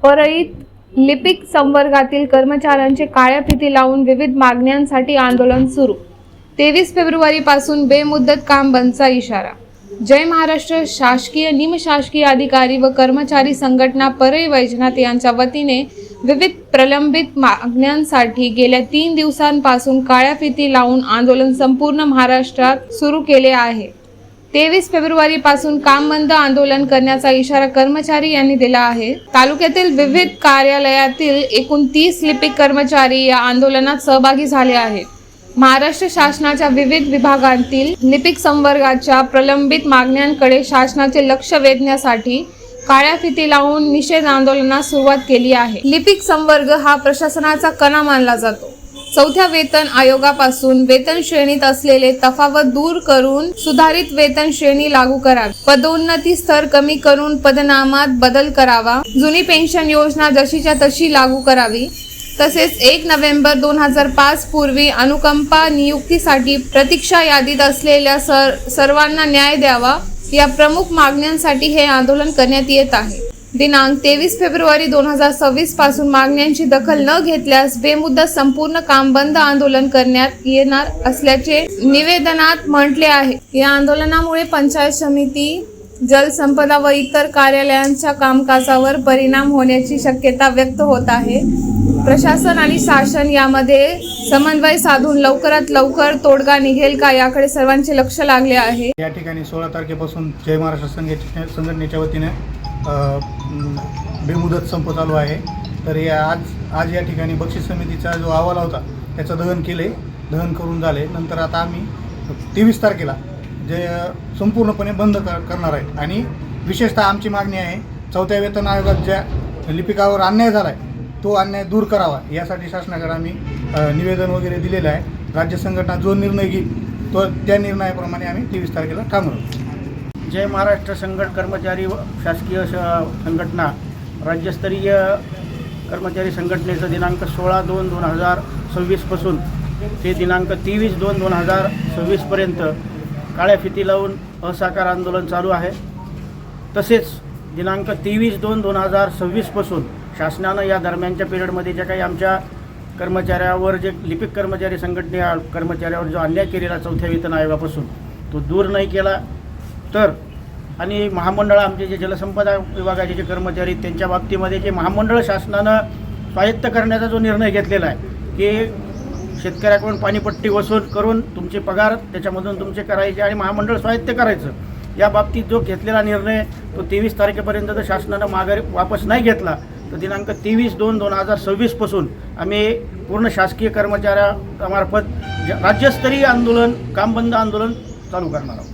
परळीत लिपिक संवर्गातील कर्मचाऱ्यांचे काळ्या फिती लावून विविध मागण्यांसाठी आंदोलन सुरू। 23 फेब्रुवारीपासून बेमुदत काम बंदचा इशारा। जय महाराष्ट्र शासकीय निमशासकीय अधिकारी व कर्मचारी संघटना परळी वैजनाथ यांच्या वतीने विविध प्रलंबित मागण्यांसाठी गेल्या 3 दिवसांपासून काळ्या फिती लावून आंदोलन संपूर्ण महाराष्ट्रात सुरू केले आहे। 23 फेब्रुवारीपासून काम बंद आंदोलन करण्याचा इशारा कर्मचारी यांनी दिला आहे। तालुक्यातील विविध कार्यालयातील एकूण 30 लिपिक कर्मचारी या आंदोलनात सहभागी झाले आहेत। महाराष्ट्र शासनाच्या विविध विभागांतील लिपिक संवर्गाच्या प्रलंबित मागण्यांकडे शासनाचे लक्ष वेधण्यासाठी काळ्या फिती लावून निषेध आंदोलनास सुरुवात केली आहे। लिपिक संवर्ग हा प्रशासनाचा कणा मानला जातो। चौथ्या वेतन आयोगापासून वेतन श्रेणीत असलेले तफावत दूर करून सुधारित वेतन श्रेणी लागू करावी, पदोन्नती स्तर कमी करून पदनामात बदल करावा, जुनी पेन्शन योजना जशीच्या तशी लागू करावी, तसेच 1 नोव्हेंबर 2005 पूर्वी अनुकंपा नियुक्तीसाठी प्रतीक्षा यादीत असलेल्या सर्वांना न्याय द्यावा, या प्रमुख मागण्यांसाठी हे आंदोलन करण्यात येत आहे। दिनांक 23 फेब्रुवारी 2026 पासून मागण्यांची दखल न घेतल्यास बेमुदत संपूर्ण काम बंद आंदोलन करण्यात येणार असल्याचे निवेदनात म्हटले आहे। या आंदोलनामुळे पंचायत समिती, जलसंपदा व इतर कार्यालयांच्या कामकाजावर परिणाम होण्याची शक्यता व्यक्त होत आहे। प्रशासन आणि शासन यामध्ये समन्वय साधून लवकरात लवकर तोडगा निघेल का, याकडे सर्वांचे लक्ष लागले आहे। या ठिकाणी 16 तारखेपासून जय महाराष्ट्र संघटनेच्या वतीने बेमुदत संप चालू आहे। तर आज या ठिकाणी बक्षीस समितीचा जो अहवाल होता त्याचं दहन करून झाले। नंतर आता आम्ही 23 तारखेला जे संपूर्णपणे बंद करणार आहे। आणि विशेषतः आमची मागणी आहे, चौथ्या वेतन आयोगात ज्या लिपिकावर अन्याय झाला आहे तो अन्याय दूर करावा, यासाठी शासनाकडे आम्ही निवेदन वगैरे दिलेलं आहे। राज्य संघटना जो निर्णय घेईल तो त्या निर्णयाप्रमाणे आम्ही 23 तारखेला ठाम जय महाराष्ट्र कर्मचारी शासकीय संघटना राज्यस्तरीय कर्मचारी संघटनेचं दिनांक 16/2/2026 पासून ते दिनांक 23/2/2026 काळ्या फिती लावून असहकार आंदोलन चालू आहे। तसेच दिनांक 23/2/2026 पासून शासनानं या दरम्यानच्या पिरियडमध्ये ज्या काही आमच्या कर्मचाऱ्यावर जे लिपिक कर्मचारी संघटने कर्मचाऱ्यावर जो अन्याय केलेला चौथ्या वेतन आयोगापासून तो दूर नाही केला तर, आणि महामंडळ आमचे जे जलसंपदा विभागाचे जे कर्मचारी त्यांच्या बाबतीमध्ये जे महामंडळ शासनानं स्वायत्त करण्याचा जो निर्णय घेतलेला आहे की शेतकऱ्याकडून पाणीपट्टी वसूल करून तुमचे पगार त्याच्यामधून तुमचे करायचे आणि महामंडळ स्वायत्त करायचं, या बाबतीत जो घेतलेला निर्णय तो 23 तारखेपर्यंत जर शासनानं माघारी वापस नाही घेतला तर दिनांक 23/2/2026 पासून आम्ही पूर्ण शासकीय कर्मचाऱ्यामार्फत राज्यस्तरीय आंदोलन काम बंद आंदोलन चालू करणार आहोत।